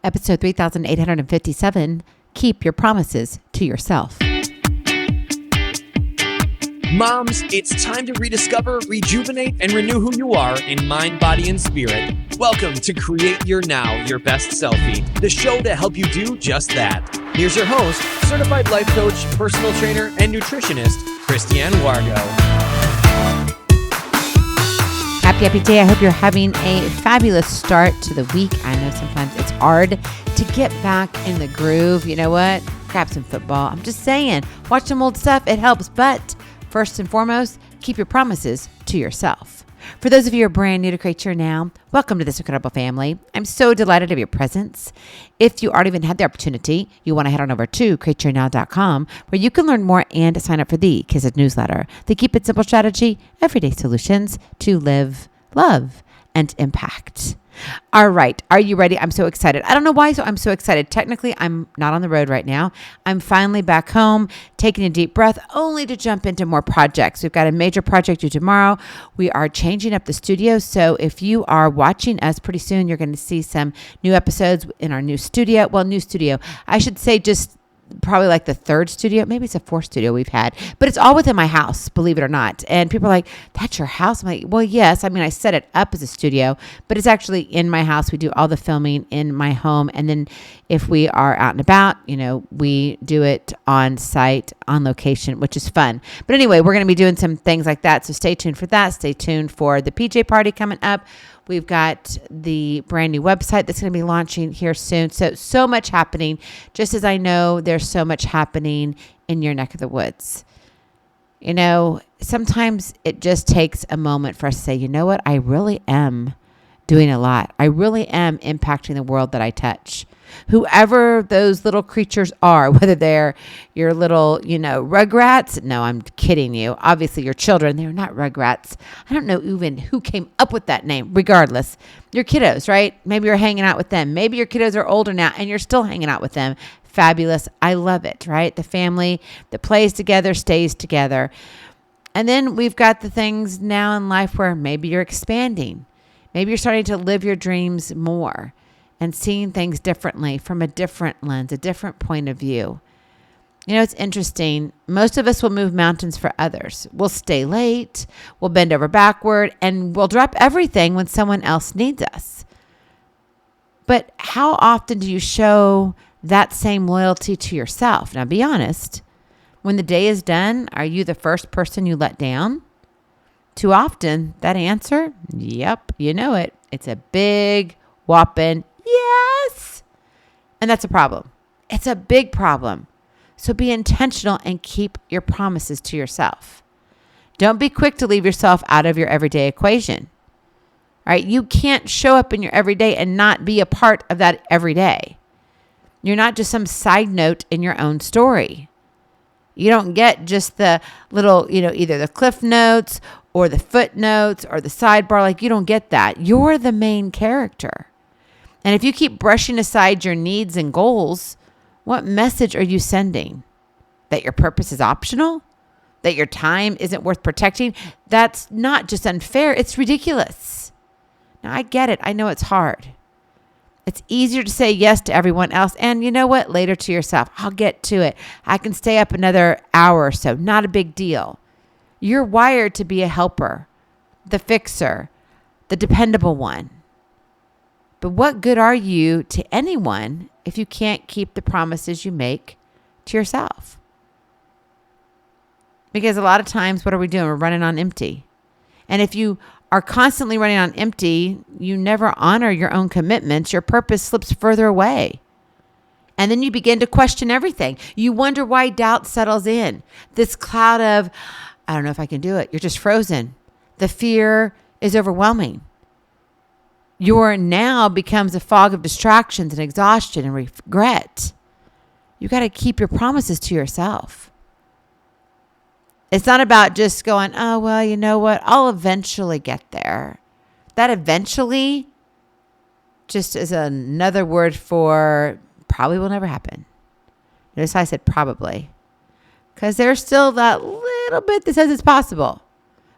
Episode 3857, Keep Your Promises to Yourself. Moms, it's time to rediscover, rejuvenate, and renew who you are in mind, body, and spirit. Welcome to Create Your Now, Your Best Selfie, the show to help you do just that. Here's your host, certified life coach, personal trainer, and nutritionist, Christiane Wargo. Happy day. I hope you're having a fabulous start to the week. I know sometimes it's hard to get back in the groove. You know what? Grab some football. I'm just saying, watch some old stuff. It helps. But first and foremost, keep your promises to yourself. For those of you who are brand new to Create Your Now, welcome to this incredible family. I'm so delighted to have your presence. If you already even had the opportunity, you want to head on over to createyournow.com where you can learn more and sign up for the Kiss It newsletter, the Keep It Simple strategy, everyday solutions to live, love, and impact. All right. Are you ready? I'm so excited. I don't know why I'm so excited. Technically, I'm not on the road right now. I'm finally back home, taking a deep breath, only to jump into more projects. We've got a major project due tomorrow. We are changing up the studio. So if you are watching us pretty soon, you're going to see some new episodes in our new studio. Well, new studio. I should say just probably like the third studio. Maybe it's a fourth studio we've had, but it's all within my house, believe it or not. And people are like, that's your house? I'm like, well, yes. I mean, I set it up as a studio, but it's actually in my house. We do all the filming in my home. And then if we are out and about, we do it on site, on location, which is fun. But anyway, we're going to be doing some things like that. So stay tuned for that. Stay tuned for the PJ party coming up. We've got the brand new website that's going to be launching here soon. So much happening, just as I know there's so much happening in your neck of the woods. Sometimes it just takes a moment for us to say, you know what? I really am doing a lot. I really am impacting the world that I touch. Whoever those little creatures are, whether they're your little, rugrats. No, I'm kidding you. Obviously, your children, they're not rugrats. I don't know even who came up with that name. Regardless, your kiddos, right? Maybe you're hanging out with them. Maybe your kiddos are older now and you're still hanging out with them. Fabulous. I love it, right? The family that plays together stays together. And then we've got the things now in life where maybe you're expanding. Maybe you're starting to live your dreams more and seeing things differently from a different lens, a different point of view. It's interesting. Most of us will move mountains for others. We'll stay late, we'll bend over backward, and we'll drop everything when someone else needs us. But how often do you show that same loyalty to yourself? Now, be honest. When the day is done, are you the first person you let down? Too often, that answer, yep, you know it. It's a big, whopping yes. And that's a problem. It's a big problem. So be intentional and keep your promises to yourself. Don't be quick to leave yourself out of your everyday equation. All right? You can't show up in your everyday and not be a part of that every day. You're not just some side note in your own story. You don't get just the little, either the cliff notes or the footnotes or the sidebar. Like, you don't get that. You're the main character. And if you keep brushing aside your needs and goals, what message are you sending? That your purpose is optional? That your time isn't worth protecting? That's not just unfair. It's ridiculous. Now, I get it. I know it's hard. It's easier to say yes to everyone else. And you know what? Later to yourself. I'll get to it. I can stay up another hour or so. Not a big deal. You're wired to be a helper, the fixer, the dependable one. But what good are you to anyone if you can't keep the promises you make to yourself? Because a lot of times, what are we doing? We're running on empty. And if you are constantly running on empty, you never honor your own commitments. Your purpose slips further away. And then you begin to question everything. You wonder why doubt settles in. This cloud of, I don't know if I can do it. You're just frozen. The fear is overwhelming. Your now becomes a fog of distractions and exhaustion and regret. You got to keep your promises to yourself. It's not about just going, oh, well, you know what? I'll eventually get there. That eventually just is another word for probably will never happen. Notice I said probably. Because there's still that little bit that says it's possible.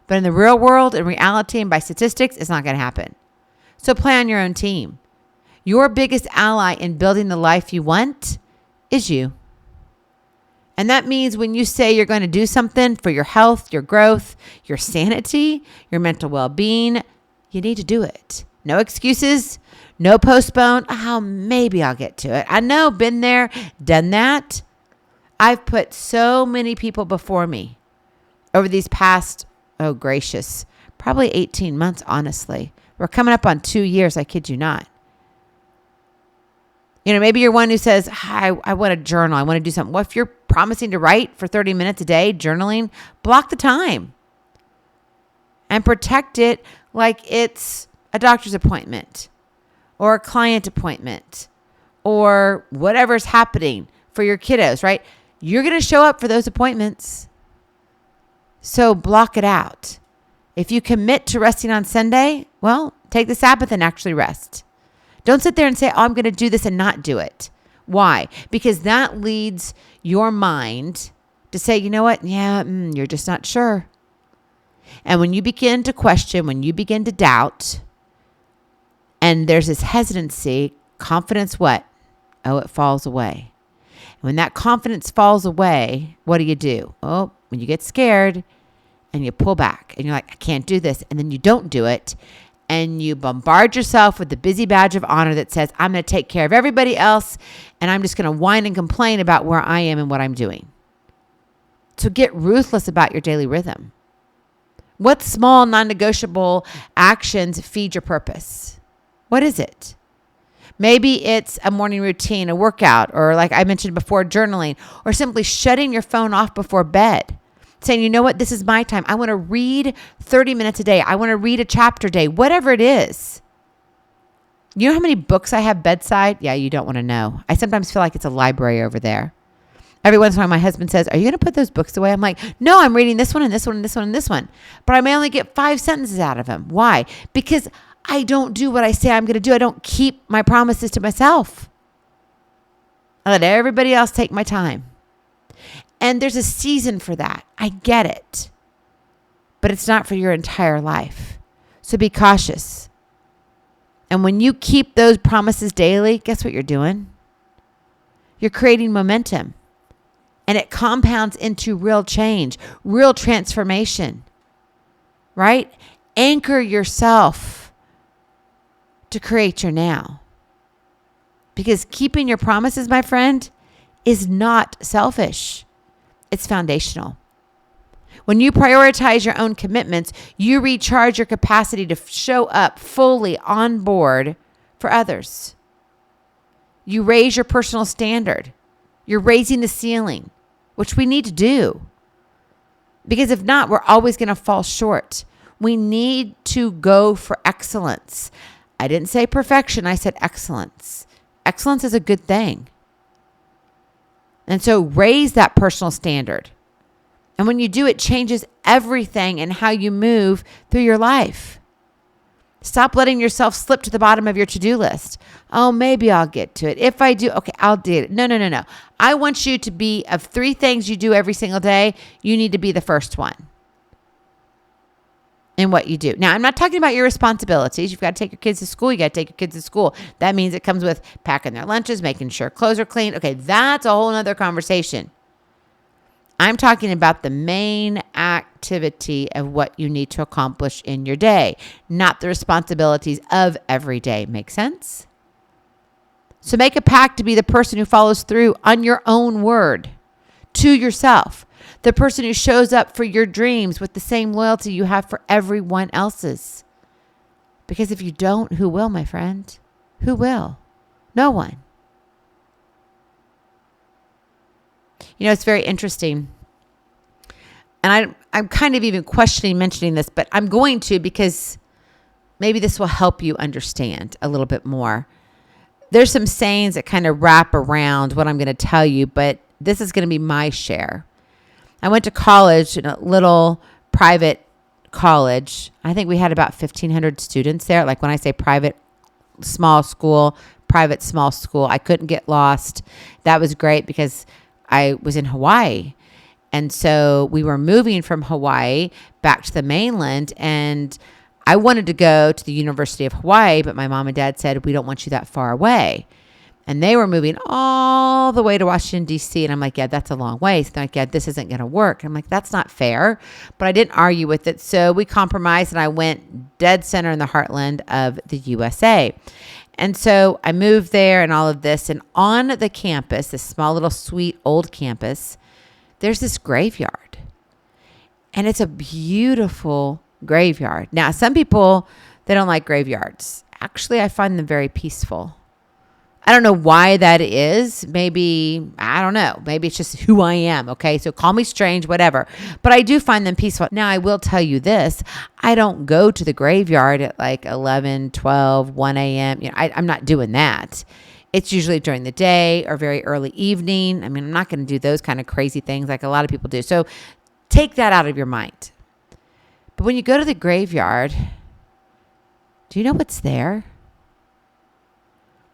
But in the real world, in reality, and by statistics, it's not going to happen. So play on your own team. Your biggest ally in building the life you want is you. And that means when you say you're going to do something for your health, your growth, your sanity, your mental well-being, you need to do it. No excuses, no postpone. Oh, maybe I'll get to it. I know, been there, done that. I've put so many people before me over these past, oh gracious, probably 18 months, honestly. We're coming up on 2 years, I kid you not. Maybe you're one who says, I want to journal. I want to do something. Well, if you're promising to write for 30 minutes a day, journaling, block the time and protect it like it's a doctor's appointment or a client appointment or whatever's happening for your kiddos, right? You're going to show up for those appointments. So block it out. If you commit to resting on Sunday, well, take the Sabbath and actually rest. Don't sit there and say, I'm going to do this and not do it. Why? Because that leads your mind to say, you know what? Yeah, you're just not sure. And when you begin to question, when you begin to doubt, and there's this hesitancy, confidence what? Oh, it falls away. And when that confidence falls away, what do? Oh, when you get scared and you pull back and you're like, I can't do this. And then you don't do it. And you bombard yourself with the busy badge of honor that says, I'm going to take care of everybody else, and I'm just going to whine and complain about where I am and what I'm doing. So get ruthless about your daily rhythm. What small, non-negotiable actions feed your purpose? What is it? Maybe it's a morning routine, a workout, or like I mentioned before, journaling, or simply shutting your phone off before bed. Saying, you know what, this is my time. I want to read 30 minutes a day. I want to read a chapter a day, whatever it is. You know how many books I have bedside? Yeah, you don't want to know. I sometimes feel like it's a library over there. Every once in a while, my husband says, are you going to put those books away? I'm like, no, I'm reading this one and this one and this one and this one. But I may only get 5 sentences out of them. Why? Because I don't do what I say I'm going to do. I don't keep my promises to myself. I let everybody else take my time. And there's a season for that. I get it. But it's not for your entire life. So be cautious. And when you keep those promises daily, guess what you're doing? You're creating momentum. And it compounds into real change, real transformation. Right? Anchor yourself to create your now. Because keeping your promises, my friend, is not selfish. It's foundational. When you prioritize your own commitments, you recharge your capacity to show up fully on board for others. You raise your personal standard. You're raising the ceiling, which we need to do. Because if not, we're always going to fall short. We need to go for excellence. I didn't say perfection. I said excellence. Excellence is a good thing. And so raise that personal standard. And when you do, it changes everything in how you move through your life. Stop letting yourself slip to the bottom of your to-do list. Oh, maybe I'll get to it. If I do, okay, I'll do it. No. I want you to be, of 3 things you do every single day, you need to be the first one in what you do. Now, I'm not talking about your responsibilities. You've got to take your kids to school. You got to take your kids to school. That means it comes with packing their lunches, making sure clothes are clean. Okay, that's a whole nother conversation. I'm talking about the main activity of what you need to accomplish in your day, not the responsibilities of every day. Make sense? So make a pact to be the person who follows through on your own word to yourself. The person who shows up for your dreams with the same loyalty you have for everyone else's. Because if you don't, who will, my friend? Who will? No one. You know, it's very interesting. And I'm kind of even questioning mentioning this, but I'm going to because maybe this will help you understand a little bit more. There's some sayings that kind of wrap around what I'm going to tell you, but this is going to be my share. I went to college in a little private college. I think we had about 1,500 students there. Like when I say private, small school, private, small school, I couldn't get lost. That was great because I was in Hawaii. And so we were moving from Hawaii back to the mainland. And I wanted to go to the University of Hawaii, but my mom and dad said, we don't want you that far away. And they were moving all the way to Washington, D.C. And I'm like, yeah, that's a long way. So they're like, yeah, this isn't going to work. I'm like, that's not fair. But I didn't argue with it. So we compromised and I went dead center in the heartland of the USA. And so I moved there and all of this. And on the campus, this small little sweet old campus, there's this graveyard. And it's a beautiful graveyard. Now, some people, they don't like graveyards. Actually, I find them very peaceful. I don't know why that is. Maybe, I don't know. Maybe it's just who I am. Okay. So call me strange, whatever. But I do find them peaceful. Now, I will tell you this. I don't go to the graveyard at like 11, 12, 1 a.m. I'm not doing that. It's usually during the day or very early evening. I mean, I'm not going to do those kind of crazy things like a lot of people do. So take that out of your mind. But when you go to the graveyard, do you know what's there?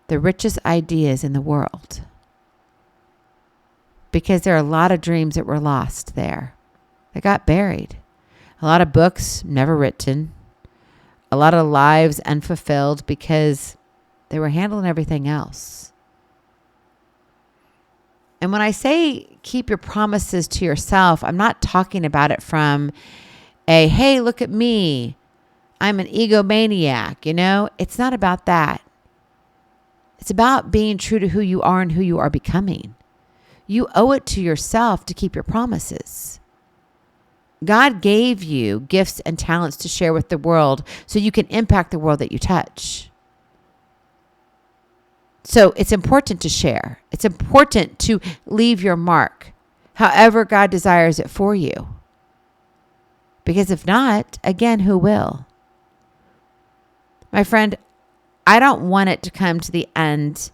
The richest ideas in the world. Because there are a lot of dreams that were lost there. They got buried. A lot of books never written. A lot of lives unfulfilled because they were handling everything else. And when I say keep your promises to yourself, I'm not talking about it from a, hey, look at me. I'm an egomaniac, It's not about that. It's about being true to who you are and who you are becoming. You owe it to yourself to keep your promises. God gave you gifts and talents to share with the world so you can impact the world that you touch. So it's important to share. It's important to leave your mark, however God desires it for you. Because if not, again, who will? My friend, I don't want it to come to the end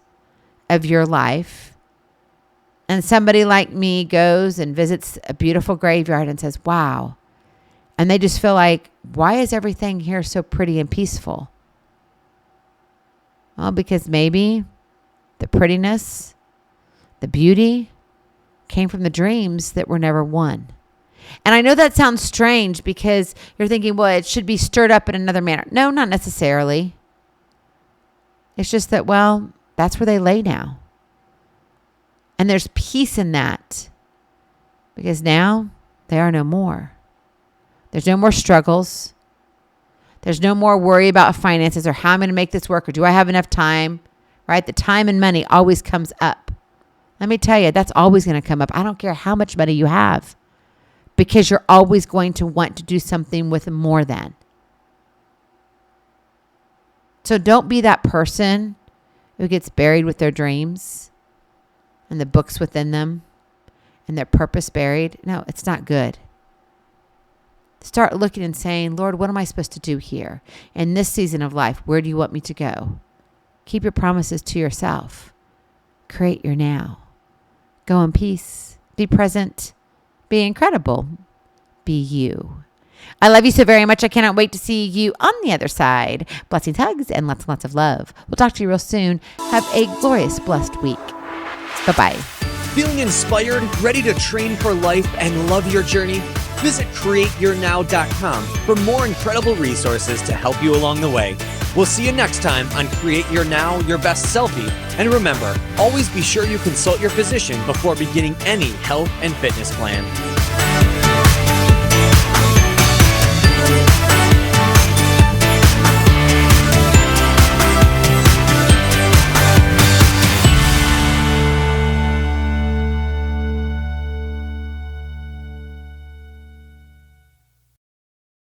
of your life and somebody like me goes and visits a beautiful graveyard and says, wow. And they just feel like, why is everything here so pretty and peaceful? Well, because maybe the prettiness, the beauty came from the dreams that were never won. And I know that sounds strange because you're thinking, well, it should be stirred up in another manner. No, not necessarily. It's just that, well, that's where they lay now. And there's peace in that because now they are no more. There's no more struggles. There's no more worry about finances or how I'm going to make this work or do I have enough time, right? The time and money always comes up. Let me tell you, that's always going to come up. I don't care how much money you have because you're always going to want to do something with more than. So don't be that person who gets buried with their dreams and the books within them and their purpose buried. No, it's not good. Start looking and saying, Lord, what am I supposed to do here? In this season of life, where do you want me to go? Keep your promises to yourself. Create your now. Go in peace. Be present. Be incredible. Be you. I love you so very much. I cannot wait to see you on the other side. Blessings, hugs, and lots and lots of love. We'll talk to you real soon. Have a glorious, blessed week. Bye-bye. Feeling inspired, ready to train for life and love your journey? Visit createyournow.com for more incredible resources to help you along the way. We'll see you next time on Create Your Now, Your Best Selfie. And remember, always be sure you consult your physician before beginning any health and fitness plan.